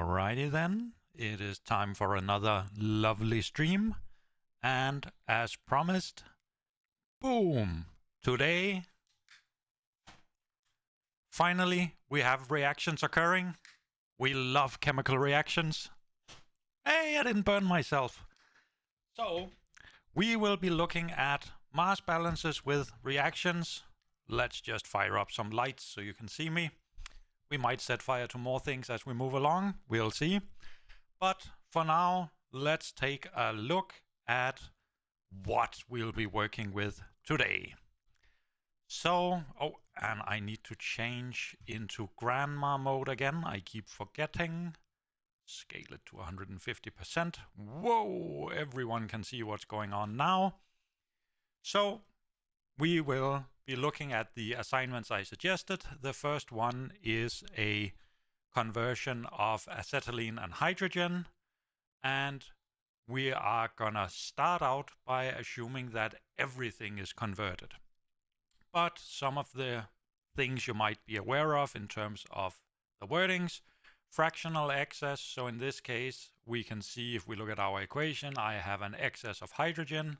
Alrighty then, it is time for another lovely stream, and as promised, boom! Today, finally, we have reactions occurring. We love chemical reactions. Hey, I didn't burn myself. So, we will be looking at mass balances with reactions. Let's just fire up some lights so you can see me. We might set fire to more things as we move along, we'll see. But for now, let's take a look at what we'll be working with today. So, oh, and I need to change into grandma mode again. I keep forgetting. Scale it to 150%. Whoa, everyone can see what's going on now. So, we will be looking at the assignments I suggested. The first one is a conversion of acetylene and hydrogen, and we are gonna start out by assuming that everything is converted. But some of the things you might be aware of in terms of the wordings, fractional excess. So in this case, we can see if we look at our equation, I have an excess of hydrogen,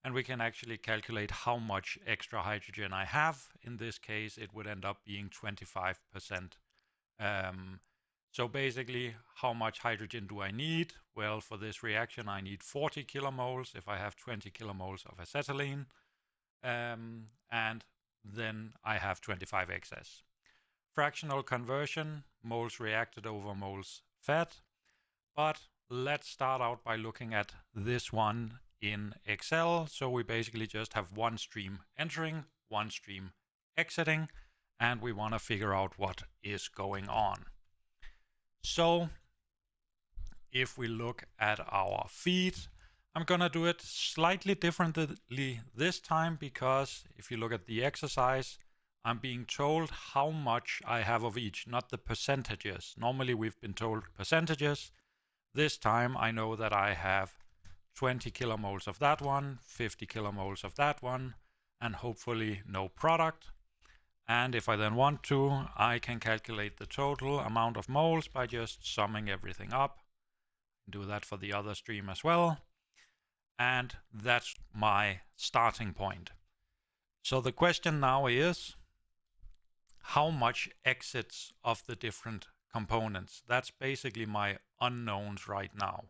and we can actually calculate how much extra hydrogen I have. In this case, it would end up being 25%. So basically, how much hydrogen do I need? Well, for this reaction, I need 40 kilomoles if I have 20 kilomoles of acetylene. And then I have 25 excess. Fractional conversion, moles reacted over moles fed. But let's start out by looking at this one in Excel. So we basically just have one stream entering, one stream exiting, and we want to figure out what is going on. So if we look at our feed, I'm gonna do it slightly differently this time, because if you look at the exercise, I'm being told how much I have of each, not the percentages. Normally we've been told percentages. This time I know that I have 20 kilomoles of that one, 50 kilomoles of that one, and hopefully no product. And if I then want to, I can calculate the total amount of moles by just summing everything up. Do that for the other stream as well. And that's my starting point. So the question now is, how much exits of the different components? That's basically my unknowns right now.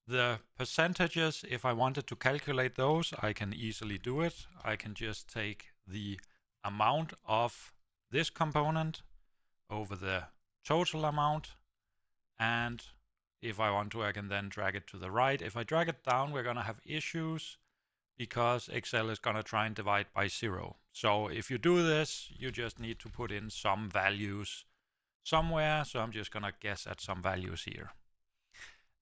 The percentages, if I wanted to calculate those, I can easily do it. I can just take the amount of this component over the total amount, and if I want to, I can then drag it to the right. If I drag it down, we're going to have issues because Excel is going to try and divide by 0. So if you do this, you just need to put in some values somewhere. So I'm just going to guess at some values here.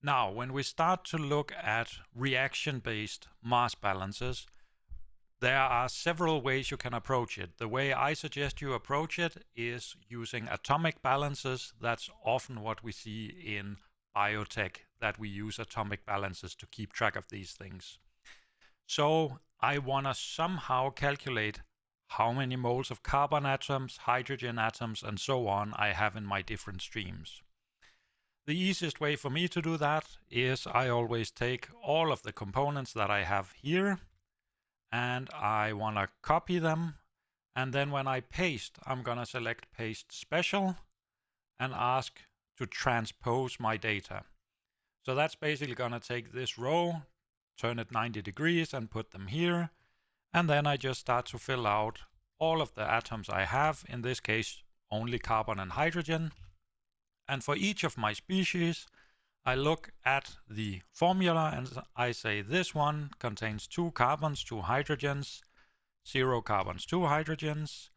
Now, when we start to look at reaction-based mass balances, there are several ways you can approach it. The way I suggest you approach it is using atomic balances. That's often what we see in biotech, that we use atomic balances to keep track of these things. So I want to somehow calculate how many moles of carbon atoms, hydrogen atoms, and so on I have in my different streams. The easiest way for me to do that is I always take all of the components that I have here, and I want to copy them. And then when I paste, I'm going to select Paste Special and ask to transpose my data. So that's basically going to take this row, turn it 90 degrees and put them here. And then I just start to fill out all of the atoms I have, in this case only carbon and hydrogen. And for each of my species, I look at the formula and I say this one contains 2 carbons, 2 hydrogens, 0 carbons, 2 hydrogens,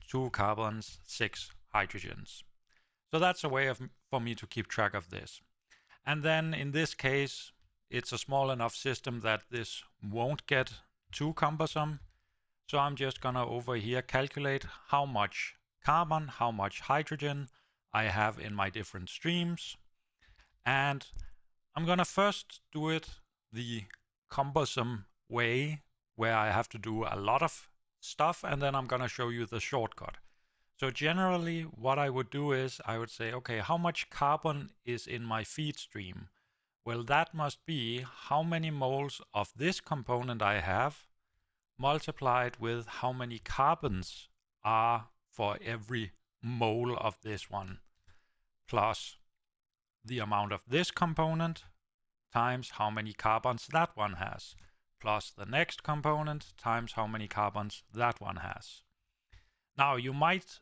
2 carbons, 6 hydrogens. So that's a way for me to keep track of this. And then in this case, it's a small enough system that this won't get too cumbersome. So I'm just gonna over here calculate how much carbon, how much hydrogen I have in my different streams. And I'm gonna first do it the cumbersome way, where I have to do a lot of stuff, and then I'm gonna show you the shortcut. So generally what I would do is I would say, okay, how much carbon is in my feed stream? Well, that must be how many moles of this component I have multiplied with how many carbons are for every mole of this one, plus the amount of this component times how many carbons that one has, plus the next component times how many carbons that one has. Now you might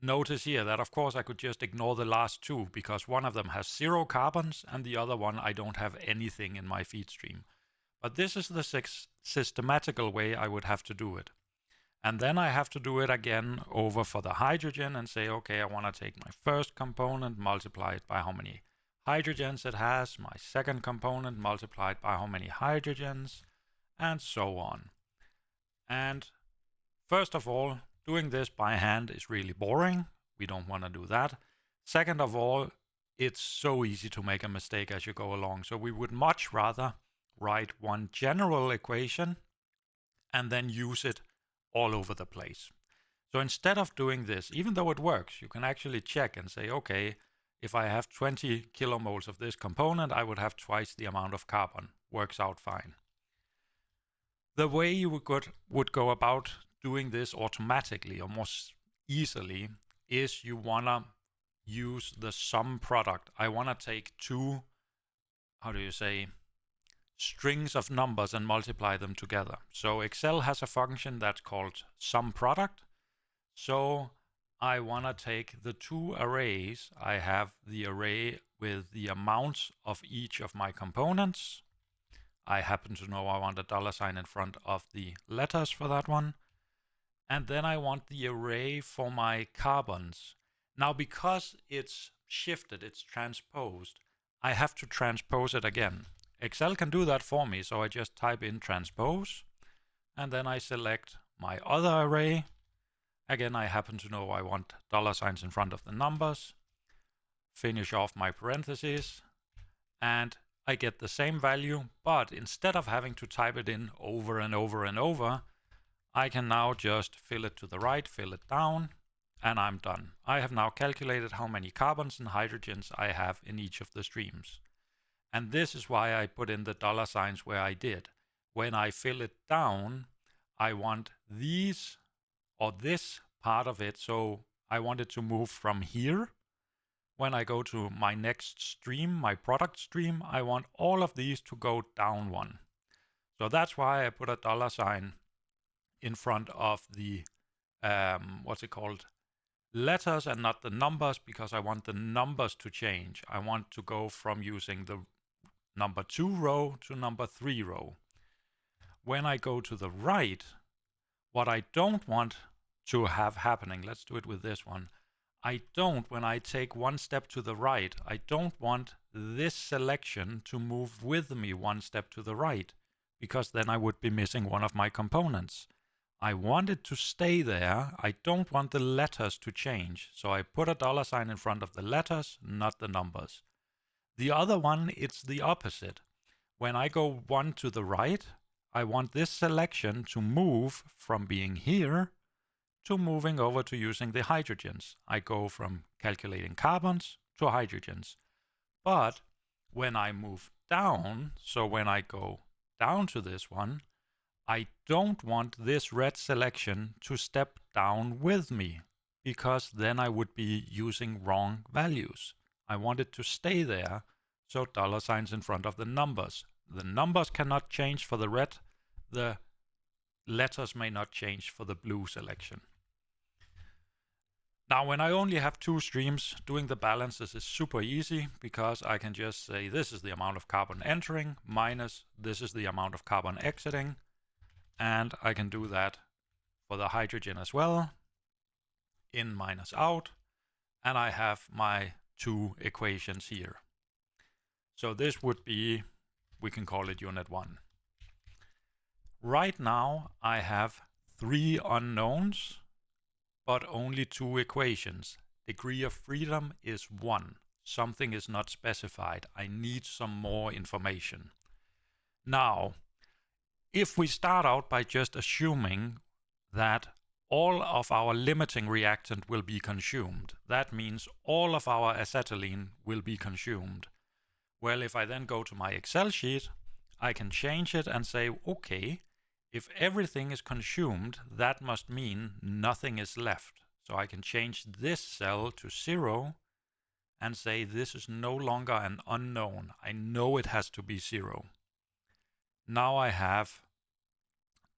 notice here that of course I could just ignore the last two because one of them has 0 carbons and the other one I don't have anything in my feed stream. But this is the systematical way I would have to do it. And then I have to do it again over for the hydrogen and say, okay, I want to take my first component, multiply it by how many hydrogens it has, my second component multiplied by how many hydrogens, and so on. And first of all, doing this by hand is really boring. We don't want to do that. Second of all, it's so easy to make a mistake as you go along. So we would much rather write one general equation and then use it all over the place. So instead of doing this, even though it works, you can actually check and say, okay, if I have 20 kilomoles of this component, I would have twice the amount of carbon. Works out fine. The way you would go about doing this automatically or more easily is you want to use the sum product. I want to take two, strings of numbers and multiply them together. So Excel has a function that's called sum product. So I want to take the two arrays. I have the array with the amounts of each of my components. I happen to know I want a $sign in front of the letters for that one. And then I want the array for my carbons. Now, because it's shifted, it's transposed, I have to transpose it again. Excel can do that for me, so I just type in transpose, and then I select my other array. Again, I happen to know I want $signs in front of the numbers, finish off my parentheses, and I get the same value, but instead of having to type it in over and over and over, I can now just fill it to the right, fill it down, and I'm done. I have now calculated how many carbons and hydrogens I have in each of the streams. And this is why I put in the $signs where I did. When I fill it down, I want these or this part of it. So I want it to move from here. When I go to my next stream, my product stream, I want all of these to go down one. So that's why I put a $sign in front of the, letters and not the numbers, because I want the numbers to change. I want to go from using the number 2 row to number 3 row. When I go to the right, what I don't want to have happening, let's do it with this one. When I take one step to the right, I don't want this selection to move with me one step to the right, because then I would be missing one of my components. I want it to stay there. I don't want the letters to change. So I put a $sign in front of the letters, not the numbers. The other one, it's the opposite. When I go one to the right, I want this selection to move from being here to moving over to using the hydrogens. I go from calculating carbons to hydrogens. But when I move down, so when I go down to this one, I don't want this red selection to step down with me, because then I would be using wrong values. I want it to stay there, so $signs in front of the numbers. The numbers cannot change for the red, the letters may not change for the blue selection. Now, when I only have two streams, doing the balances is super easy, because I can just say this is the amount of carbon entering minus this is the amount of carbon exiting. And I can do that for the hydrogen as well, in minus out, and I have my two equations here. So this would be, we can call it unit 1. Right now I have 3 unknowns, but only 2 equations. Degree of freedom is 1. Something is not specified. I need some more information. Now, if we start out by just assuming that all of our limiting reactant will be consumed. That means all of our acetylene will be consumed. Well, if I then go to my Excel sheet, I can change it and say, okay, if everything is consumed, that must mean nothing is left. So I can change this cell to 0 and say this is no longer an unknown. I know it has to be 0. Now I have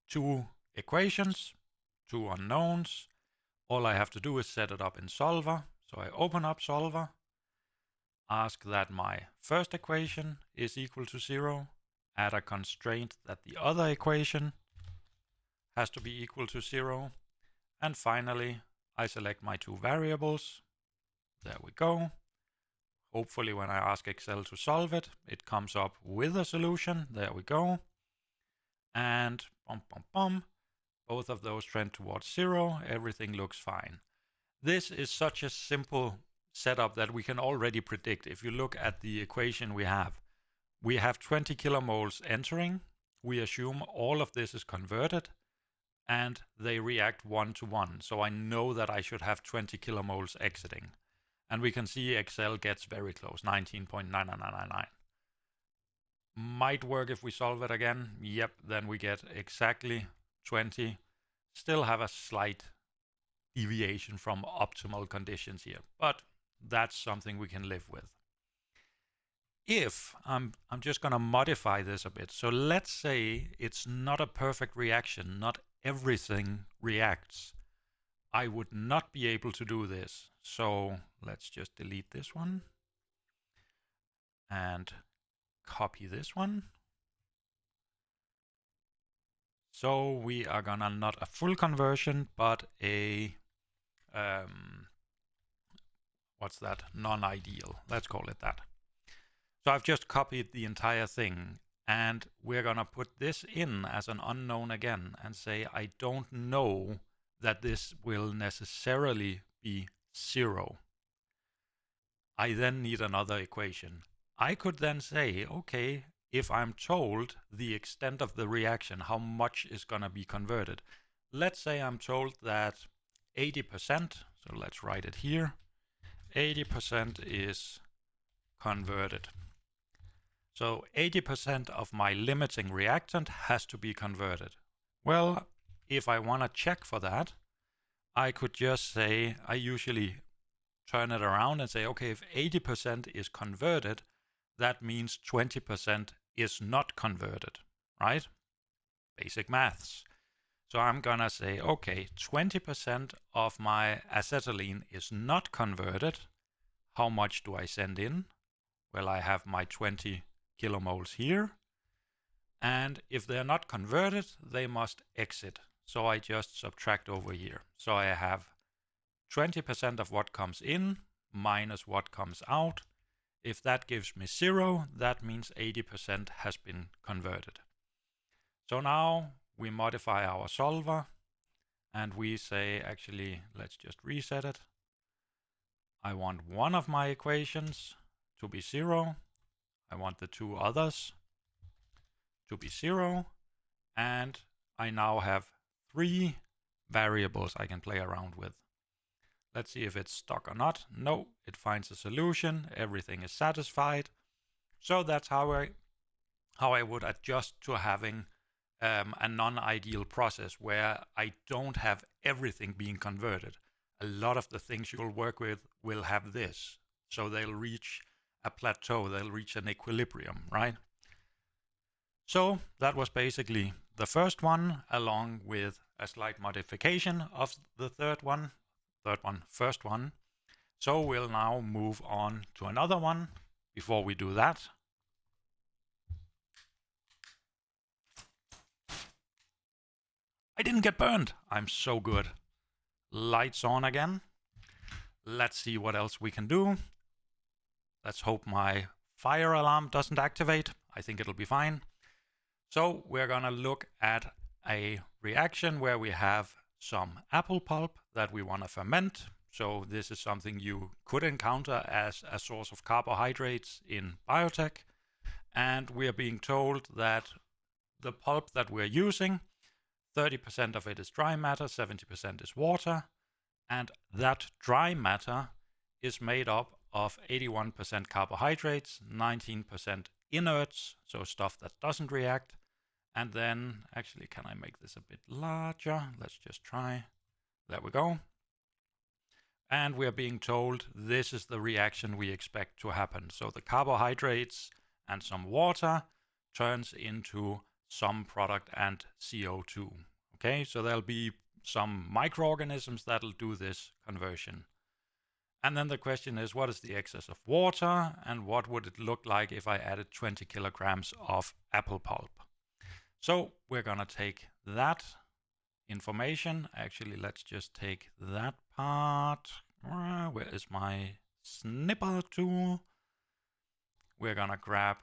two equations, two unknowns. All I have to do is set it up in Solver. So I open up Solver, ask that my first equation is equal to 0, add a constraint that the other equation has to be equal to 0, and finally I select my two variables. There we go. Hopefully when I ask Excel to solve it, it comes up with a solution. There we go. And both of those trend towards 0. Everything looks fine. This is such a simple setup that we can already predict. If you look at the equation we have 20 kilomoles entering. We assume all of this is converted and they react 1 to 1. So I know that I should have 20 kilomoles exiting. And we can see Excel gets very close, 19.9999. Might work if we solve it again. Yep, then we get exactly 20. Still have a slight deviation from optimal conditions here, but that's something we can live with. If I'm just going to modify this a bit. So let's say it's not a perfect reaction, not everything reacts. I would not be able to do this. So let's just delete this one and copy this one. So we are gonna not a full conversion, but a what's that? Non-ideal. Let's call it that. So I've just copied the entire thing, and we're gonna put this in as an unknown again and say I don't know that this will necessarily be 0. I then need another equation. I could then say, okay, if I'm told the extent of the reaction, how much is going to be converted. Let's say I'm told that 80%, so let's write it here, 80% is converted. So 80% of my limiting reactant has to be converted. Well, if I want to check for that, I could just say, I usually turn it around and say, okay, if 80% is converted, that means 20% is not converted, right? Basic maths. So I'm gonna say, okay, 20% of my acetylene is not converted. How much do I send in? Well, I have my 20 kilomoles here. And if they're not converted, they must exit. So I just subtract over here. So I have 20% of what comes in minus what comes out. If that gives me 0, that means 80% has been converted. So now we modify our solver and we say, actually, let's just reset it. I want one of my equations to be 0. I want the two others to be 0. And I now have 3 variables I can play around with. Let's see if it's stuck or not. No, it finds a solution. Everything is satisfied. So that's how I would adjust to having a non-ideal process where I don't have everything being converted. A lot of the things you'll work with will have this. So they'll reach a plateau. They'll reach an equilibrium, right? So that was basically the first one, along with a slight modification of the first one. So we'll now move on to another one. Before we do that, I didn't get burned. I'm so good. Lights on again. Let's see what else we can do. Let's hope my fire alarm doesn't activate. I think it'll be fine. So we're gonna look at a reaction where we have some apple pulp that we want to ferment. So this is something you could encounter as a source of carbohydrates in biotech. And we are being told that the pulp that we're using, 30% of it is dry matter, 70% is water, and that dry matter is made up of 81% carbohydrates, 19% inerts, so stuff that doesn't react, and then, actually, can I make this a bit larger? Let's just try. There we go. And we're being told this is the reaction we expect to happen. So the carbohydrates and some water turns into some product and CO2. Okay, so there'll be some microorganisms that'll do this conversion. And then the question is, what is the excess of water, and what would it look like if I added 20 kilograms of apple pulp? So we're gonna take that information. Actually, let's just take that part. Where is my snipper tool? We're gonna grab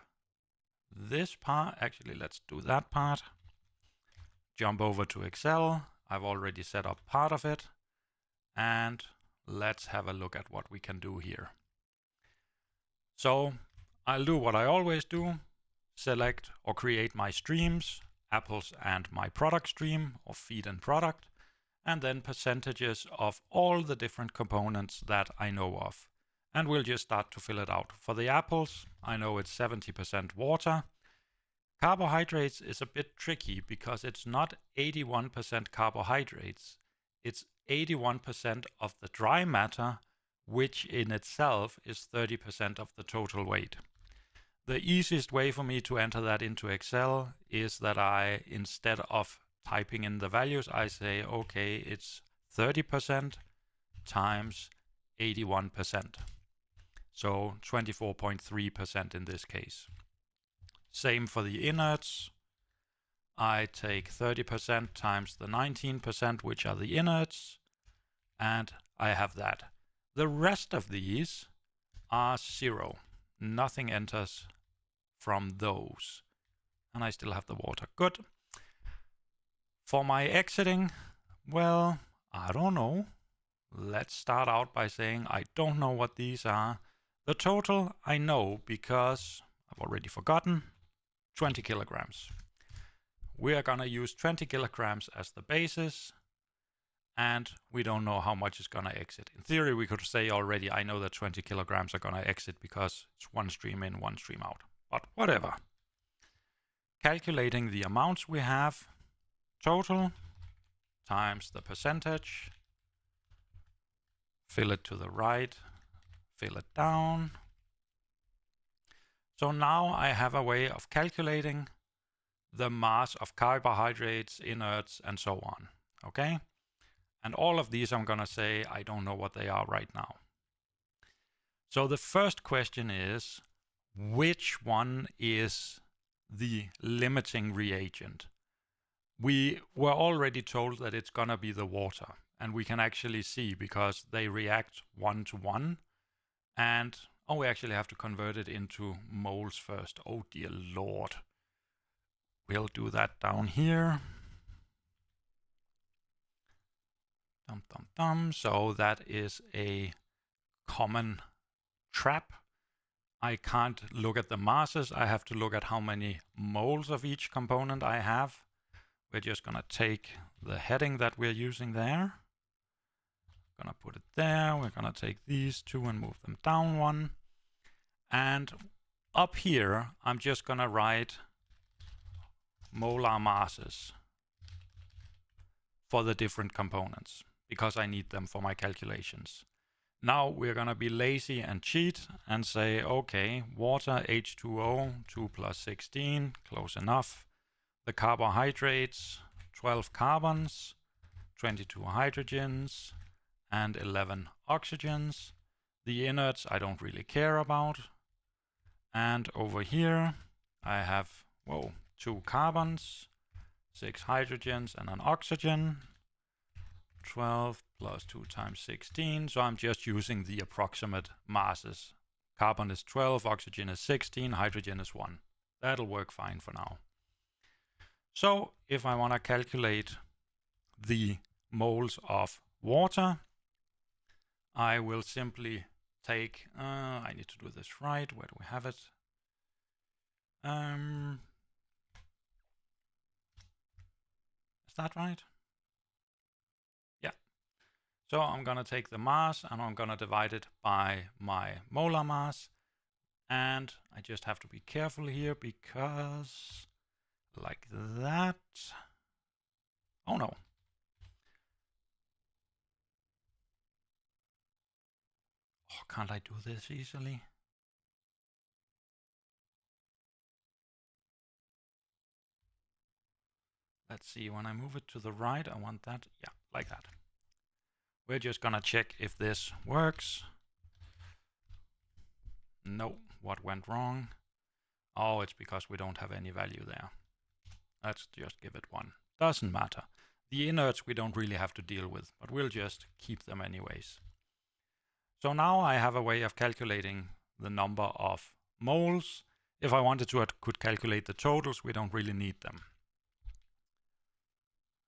this part. Actually, let's do that part. Jump over to Excel. I've already set up part of it. And let's have a look at what we can do here. So I'll do what I always do. Select or create my streams, apples and my product stream, or feed and product, and then percentages of all the different components that I know of. And we'll just start to fill it out. For the apples, I know it's 70% water. Carbohydrates is a bit tricky because it's not 81% carbohydrates. It's 81% of the dry matter, which in itself is 30% of the total weight. The easiest way for me to enter that into Excel is that I, instead of typing in the values, I say, okay, it's 30% times 81%. So 24.3% in this case. Same for the inerts. I take 30% times the 19%, which are the inerts, and I have that. The rest of these are 0. Nothing enters from those. And I still have the water. Good. For my exiting, well, I don't know. Let's start out by saying I don't know what these are. The total I know because I've already forgotten. 20 kilograms. We are going to use 20 kilograms as the basis, and we don't know how much is going to exit. In theory, we could say already, I know that 20 kilograms are going to exit because it's one stream in, one stream out. But whatever. Calculating the amounts we have, total times the percentage, fill it to the right, fill it down. So now I have a way of calculating the mass of carbohydrates, inerts, and so on. Okay? And all of these I'm going to say I don't know what they are right now. So the first question is, which one is the limiting reagent? We were already told that it's going to be the water. And we can actually see because they react 1 to 1. And oh, we actually have to convert it into moles first. Oh, dear Lord. We'll do that down here. So that is a common trap. I can't look at the masses. I have to look at how many moles of each component I have. We're just going to take the heading that we're using there. Going to put it there. We're going to take these two and move them down one. And up here, I'm just going to write molar masses for the different components because I need them for my calculations. Now we're going to be lazy and cheat and say, okay, water, H2O, 2 plus 16, close enough. The carbohydrates, 12 carbons, 22 hydrogens, and 11 oxygens. The inerts I don't really care about. And over here I have, 2 carbons, 6 hydrogens, and an oxygen. 12 plus 2 times 16. So I'm just using the approximate masses. Carbon is 12, oxygen is 16, hydrogen is 1. That'll work fine for now. So if I want to calculate the moles of water, I will simply take, I need to do this right. Where do we have it? Is Is that right? Yeah. So I'm going to take the mass and I'm going to divide it by my molar mass. And I just have to be careful here because like that. Oh no. Oh, can't I do this easily? Let's see, when I move it to the right, I want that, yeah, like that. We're just gonna check if this works. No, what went wrong? Oh, it's because we don't have any value there. Let's just give it 1. Doesn't matter. The inerts we don't really have to deal with, but we'll just keep them anyways. So now I have a way of calculating the number of moles. If I wanted to, I could calculate the totals. We don't really need them.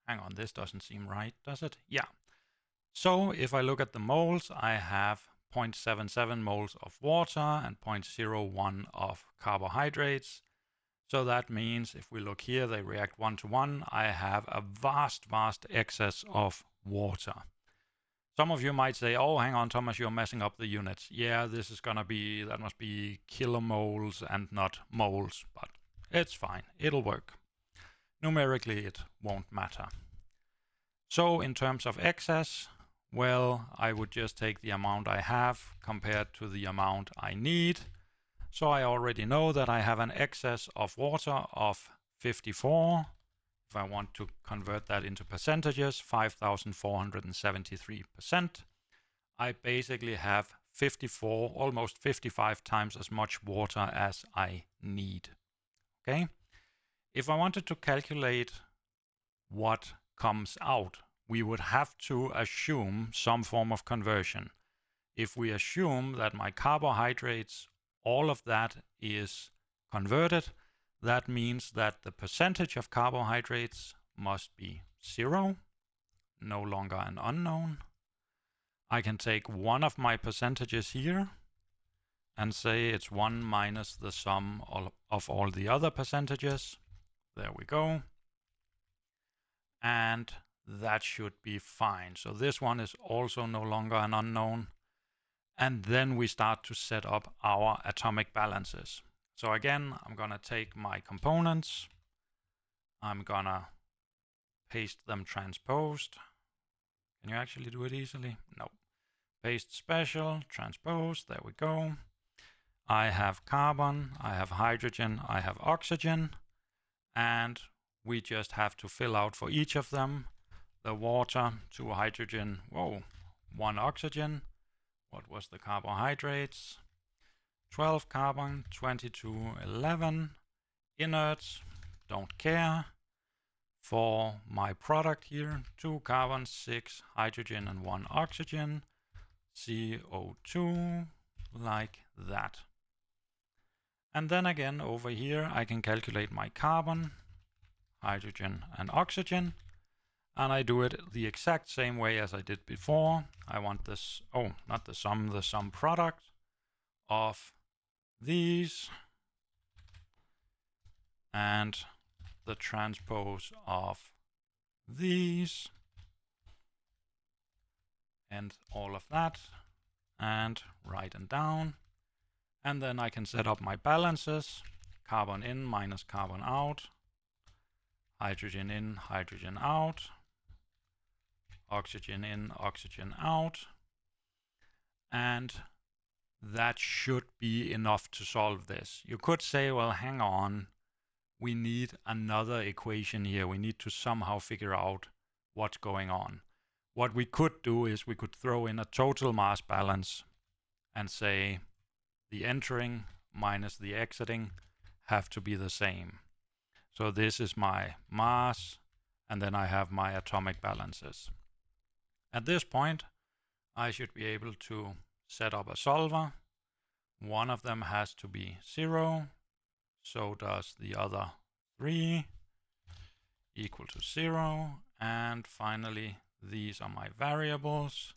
Hang on, this doesn't seem right, does it? Yeah. So if I look at the moles, I have 0.77 moles of water and 0.01 of carbohydrates. So that means if we look here, they react 1 to 1. I have a vast excess of water. Some of you might say, oh, hang on, Thomas, you're messing up the units. Yeah, this is gonna be, that must be kilomoles and not moles, but it's fine, it'll work. Numerically, it won't matter. So in terms of excess, well, I would just take the amount I have compared to the amount I need. So I already know that I have an excess of water of 54. If I want to convert that into percentages, 5,473%. I basically have 54, almost 55 times as much water as I need. Okay? If I wanted to calculate what comes out, we would have to assume some form of conversion. If we assume that my carbohydrates, all of that is converted, that means that the percentage of carbohydrates must be 0, no longer an unknown. I can take one of my percentages here and say it's 1 minus the sum of all the other percentages. There we go. And that should be fine. So this one is also no longer an unknown. And then we start to set up our atomic balances. So again, I'm gonna take my components. I'm gonna paste them transposed. Can you actually do it easily? No. Paste special, transpose, there we go. I have carbon, I have hydrogen, I have oxygen, and we just have to fill out for each of them. The water, 2 hydrogen, 1 oxygen. What was the carbohydrates? 12 carbon, 22, 11. Inerts, don't care. For my product here, 2 carbon, 6 hydrogen and 1 oxygen. CO2, like that. And then again over here I can calculate my carbon, hydrogen and oxygen, and I do it the exact same way as I did before. I want this, not the sum product of these and the transpose of these and all of that, and write them down. And then I can set up my balances, carbon in minus carbon out, hydrogen in, hydrogen out, oxygen in, oxygen out, and that should be enough to solve this. You could say, well, hang on, we need another equation here. We need to somehow figure out what's going on. What we could do is we could throw in a total mass balance and say the entering minus the exiting have to be the same. So this is my mass, and then I have my atomic balances. At this point, I should be able to set up a solver. One of them has to be 0, so does the other 3, equal to 0, and finally these are my variables,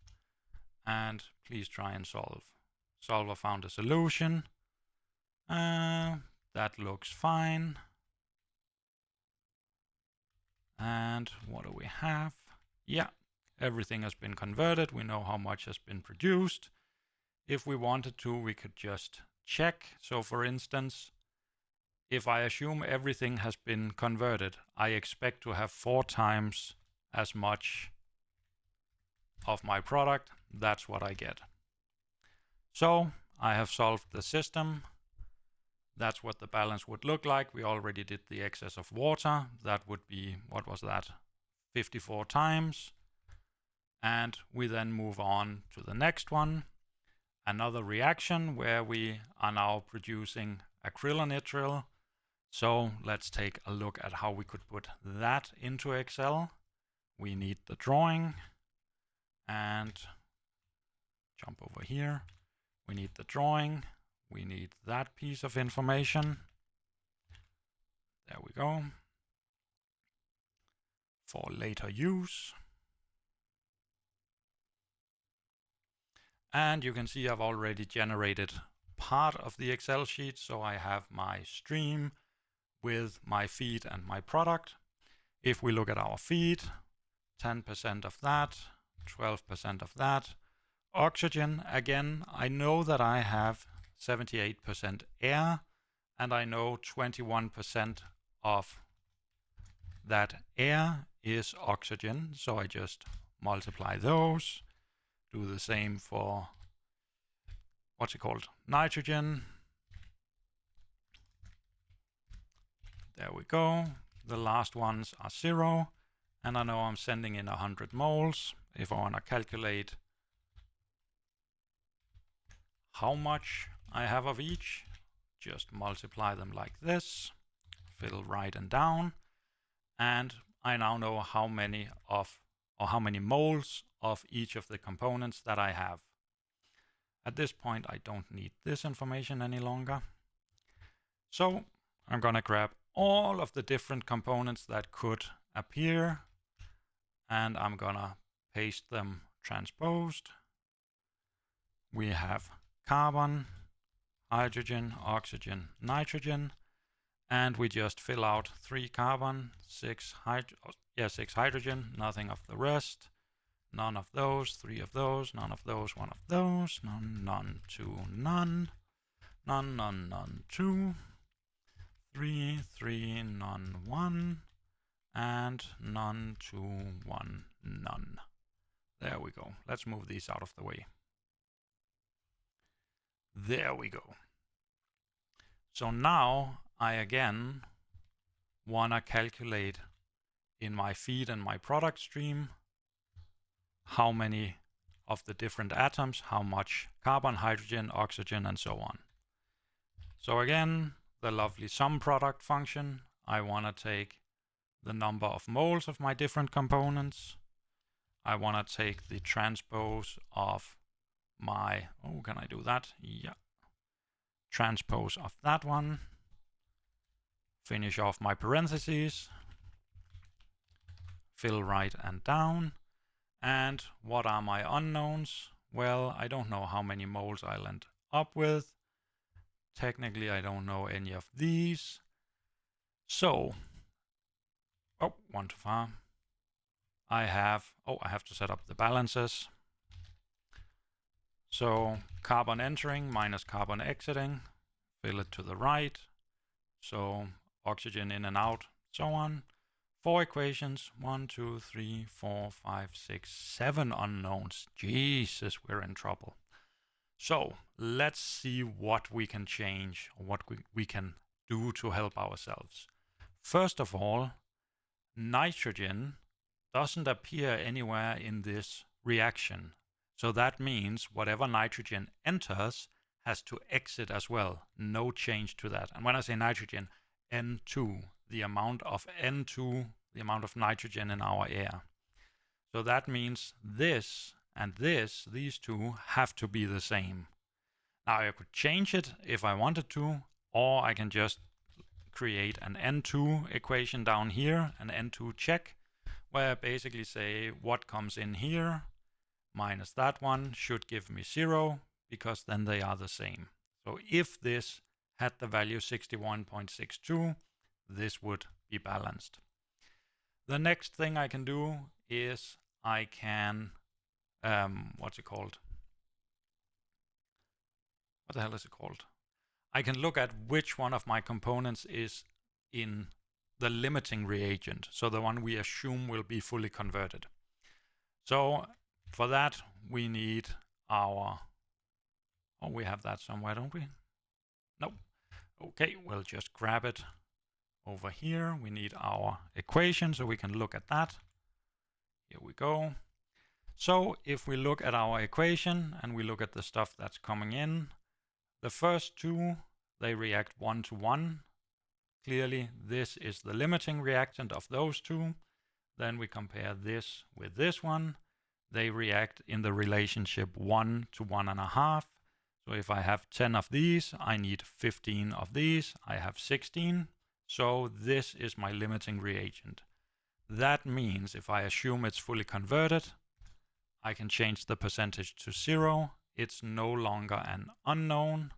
and please try and solve. Solver found a solution. That looks fine. And what do we have? Yeah, everything has been converted. We know how much has been produced. If we wanted to, we could just check. So for instance, if I assume everything has been converted, I expect to have 4 times as much of my product. That's what I get. So I have solved the system. That's what the balance would look like. We already did the excess of water. That would be, what was that? 54 times. And we then move on to the next one. Another reaction where we are now producing acrylonitrile. So let's take a look at how we could put that into Excel. We need the drawing and jump over here. We need the drawing. We need that piece of information. There we go. For later use. And you can see I've already generated part of the Excel sheet. So I have my stream with my feed and my product. If we look at our feed, 10% of that, 12% of that. Oxygen, again, I know that I have 78% air, and I know 21% of that air is oxygen. So I just multiply those, do the same for, what's it called? Nitrogen. There we go. The last ones are 0. And I know I'm sending in 100 moles. If I want to calculate how much I have of each, just multiply them like this, fill right and down. And I now know how many of, or how many moles of each of the components that I have. At this point, I don't need this information any longer. So I'm going to grab all of the different components that could appear, and I'm going to paste them transposed. We have carbon, hydrogen, oxygen, nitrogen, and we just fill out 3 carbon, 6 hydrogen, nothing of the rest, none of those, 3 of those, none of those, 1 of those, none, none, 2, none, none, none, none, 2, 3, 3, none, 1, and none, 2, 1, none. There we go. Let's move these out of the way. There we go. So now I again want to calculate in my feed and my product stream how many of the different atoms, how much carbon, hydrogen, oxygen, and so on. So again, the lovely sum product function. I want to take the number of moles of my different components. I want to take the transpose of my, oh, can I do that? Yeah. Transpose of that one. Finish off my parentheses. Fill right and down. And what are my unknowns? Well, I don't know how many moles I'll end up with. Technically, I don't know any of these. So, oh, one too far. I have to set up the balances. So carbon entering minus carbon exiting, fill it to the right. So oxygen in and out, so on. 4 equations, 1, 2, 3, 4, 5, 6, 7 unknowns. Jesus, we're in trouble. So let's see what we can change, or what we can do to help ourselves. First of all, nitrogen doesn't appear anywhere in this reaction. So that means whatever nitrogen enters has to exit as well. No change to that. And when I say nitrogen, N2, the amount of N2, the amount of nitrogen in our air. So that means this and this, these two, have to be the same. Now I could change it if I wanted to, or I can just create an N2 equation down here, an N2 check, where I basically say what comes in here minus that one should give me 0, because then they are the same. So if this had the value 61.62, this would be balanced. The next thing I can do is I can, what's it called? What the hell is it called? I can look at which one of my components is in the limiting reagent, so the one we assume will be fully converted. So for that we need our, oh, we have that somewhere, don't we? Nope. Okay, we'll just grab it over here. We need our equation so we can look at that. Here we go. So if we look at our equation and we look at the stuff that's coming in, the first two, they react 1 to 1. Clearly, this is the limiting reactant of those two. Then we compare this with this one. They react in the relationship 1 to 1.5. So if I have 10 of these, I need 15 of these. I have 16. So this is my limiting reagent. That means if I assume it's fully converted, I can change the percentage to 0. It's no longer an unknown.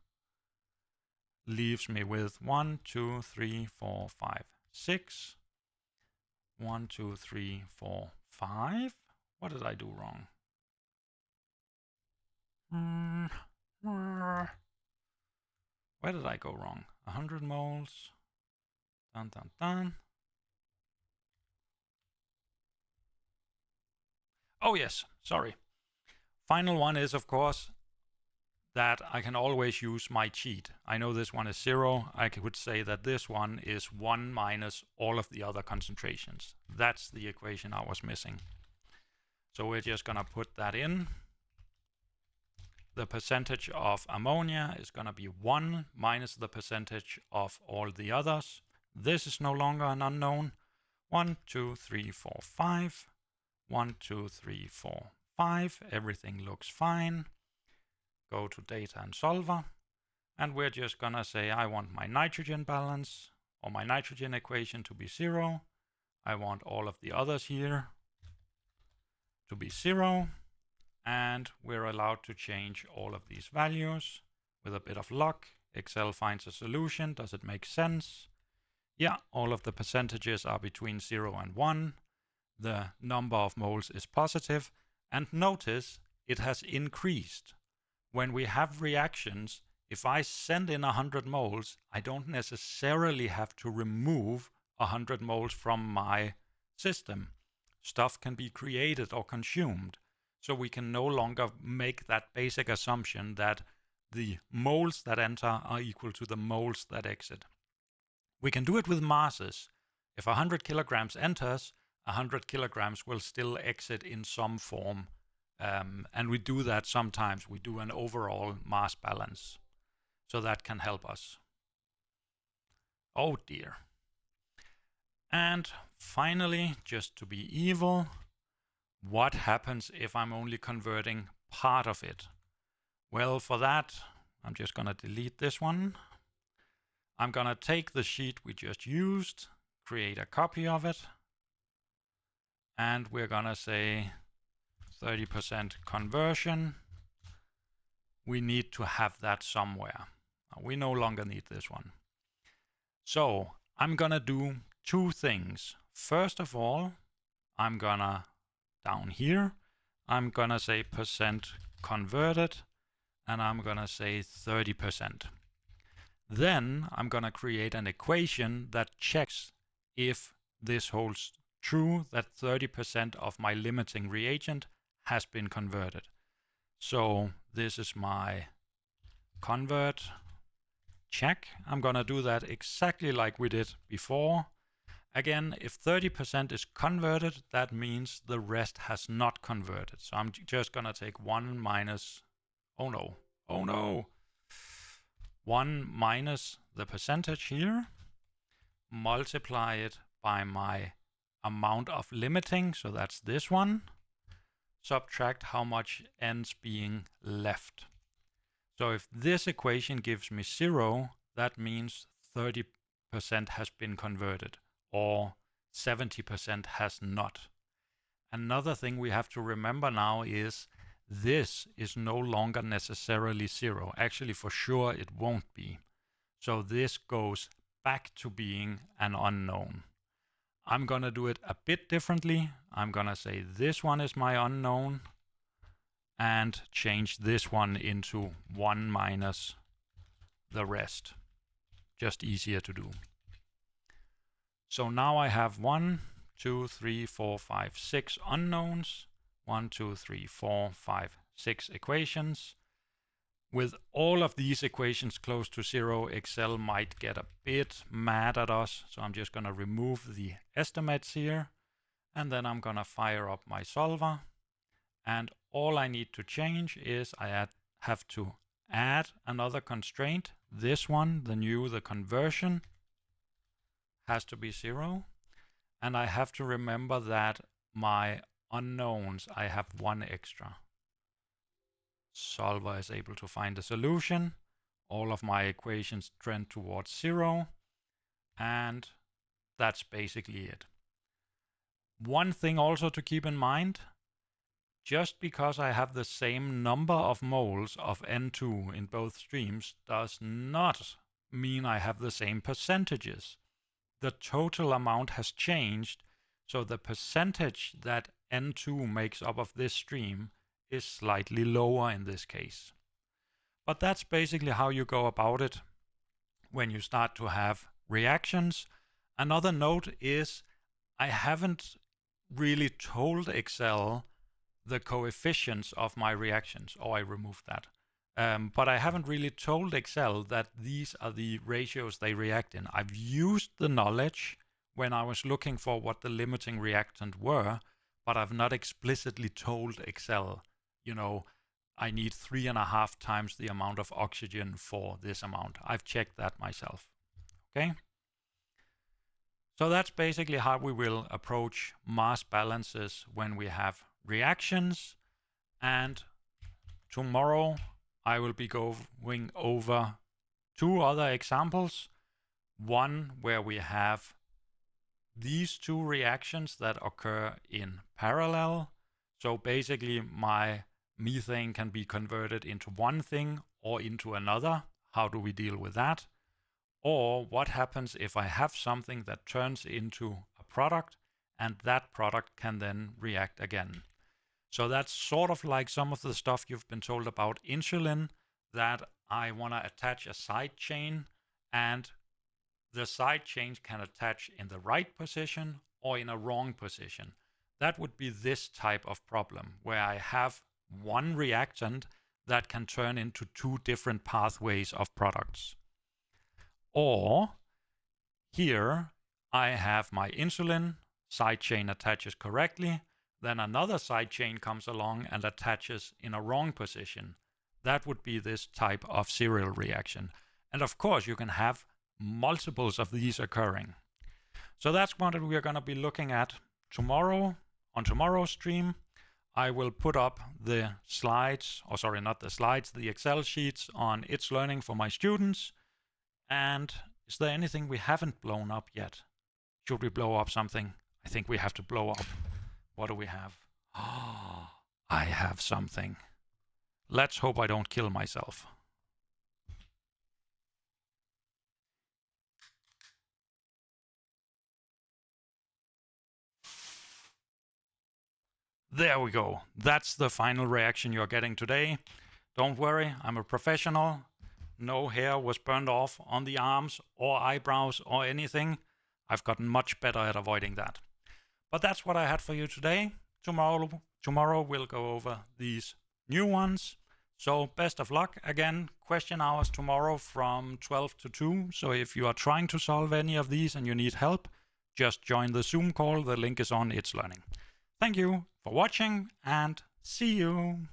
Leaves me with 1, 2, 3, 4, 5, 6. 1, 2, 3, 4, 5. What did I do wrong? Where did I go wrong? 100 moles. Dun, dun, dun. Oh yes, sorry. Final one is, of course, that I can always use my cheat. I know this one is 0. I could say that this one is 1 minus all of the other concentrations. That's the equation I was missing. So we're just going to put that in. The percentage of ammonia is going to be 1 minus the percentage of all the others. This is no longer an unknown. 1, 2, 3, 4, 5. 1, 2, 3, 4, 5. Everything looks fine. Go to data and solver. And we're just going to say I want my nitrogen balance or my nitrogen equation to be 0. I want all of the others here to be 0. And we're allowed to change all of these values with a bit of luck. Excel finds a solution. Does it make sense? Yeah, all of the percentages are between 0 and 1. The number of moles is positive. And notice it has increased. When we have reactions, if I send in 100 moles, I don't necessarily have to remove 100 moles from my system. Stuff can be created or consumed. So we can no longer make that basic assumption that the moles that enter are equal to the moles that exit. We can do it with masses. If 100 kilograms enters, 100 kilograms will still exit in some form. And we do that sometimes. We do an overall mass balance. So that can help us. Oh dear. And finally, just to be evil, what happens if I'm only converting part of it? Well, for that, I'm just going to delete this one. I'm going to take the sheet we just used, create a copy of it, and we're going to say 30% conversion. We need to have that somewhere. We no longer need this one. So I'm going to do two things. First of all, I'm going to down here, I'm gonna say percent converted, and I'm gonna say 30%. Then I'm gonna create an equation that checks if this holds true, that 30% of my limiting reagent has been converted. So this is my convert check. I'm gonna do that exactly like we did before. Again, if 30% is converted, that means the rest has not converted. So I'm just going to take 1 minus, oh no, 1 minus the percentage here, multiply it by my amount of limiting, so that's this one, subtract how much ends being left. So if this equation gives me 0, that means 30% has been converted, or 70% has not. Another thing we have to remember now is this is no longer necessarily 0. Actually, for sure it won't be. So this goes back to being an unknown. I'm going to do it a bit differently. I'm going to say this one is my unknown and change this one into 1 minus the rest. Just easier to do. So now I have 1, 2, 3, 4, 5, 6 unknowns. 1, 2, 3, 4, 5, 6 equations. With all of these equations close to 0, Excel might get a bit mad at us. So I'm just going to remove the estimates here. And then I'm going to fire up my solver. And all I need to change is I have to add another constraint. This one, the conversion, has to be 0. And I have to remember that my unknowns, I have 1 extra. Solver is able to find a solution. All of my equations trend towards 0. And that's basically it. One thing also to keep in mind, just because I have the same number of moles of N2 in both streams does not mean I have the same percentages. The total amount has changed, so the percentage that N2 makes up of this stream is slightly lower in this case. But that's basically how you go about it when you start to have reactions. Another note is I haven't really told Excel the coefficients of my reactions. Oh, I removed that. But I haven't really told Excel that these are the ratios they react in. I've used the knowledge when I was looking for what the limiting reactant were, but I've not explicitly told Excel, you know, I need 3.5 times the amount of oxygen for this amount. I've checked that myself. Okay? So that's basically how we will approach mass balances when we have reactions. And tomorrow I will be going over 2 other examples. One where we have these 2 reactions that occur in parallel. So basically my methane can be converted into one thing or into another. How do we deal with that? Or what happens if I have something that turns into a product and that product can then react again? So that's sort of like some of the stuff you've been told about insulin, that I want to attach a side chain, and the side chain can attach in the right position or in a wrong position. That would be this type of problem where I have one reactant that can turn into 2 different pathways of products. Or here I have my insulin, side chain attaches correctly, then another side chain comes along and attaches in a wrong position. That would be this type of serial reaction. And of course you can have multiples of these occurring. So that's what we're going to be looking at tomorrow. On tomorrow's stream, I will put up the slides, or sorry, not the slides, the Excel sheets on It's Learning for my students. And is there anything we haven't blown up yet? Should we blow up something? I think we have to blow up. What do we have? Oh, I have something. Let's hope I don't kill myself. There we go. That's the final reaction you're getting today. Don't worry, I'm a professional. No hair was burned off on the arms or eyebrows or anything. I've gotten much better at avoiding that. But that's what I had for you today. Tomorrow we'll go over these new ones. So best of luck. Again, question hours tomorrow from 12 to 2. So if you are trying to solve any of these and you need help, just join the Zoom call. The link is on It's Learning. Thank you for watching and see you.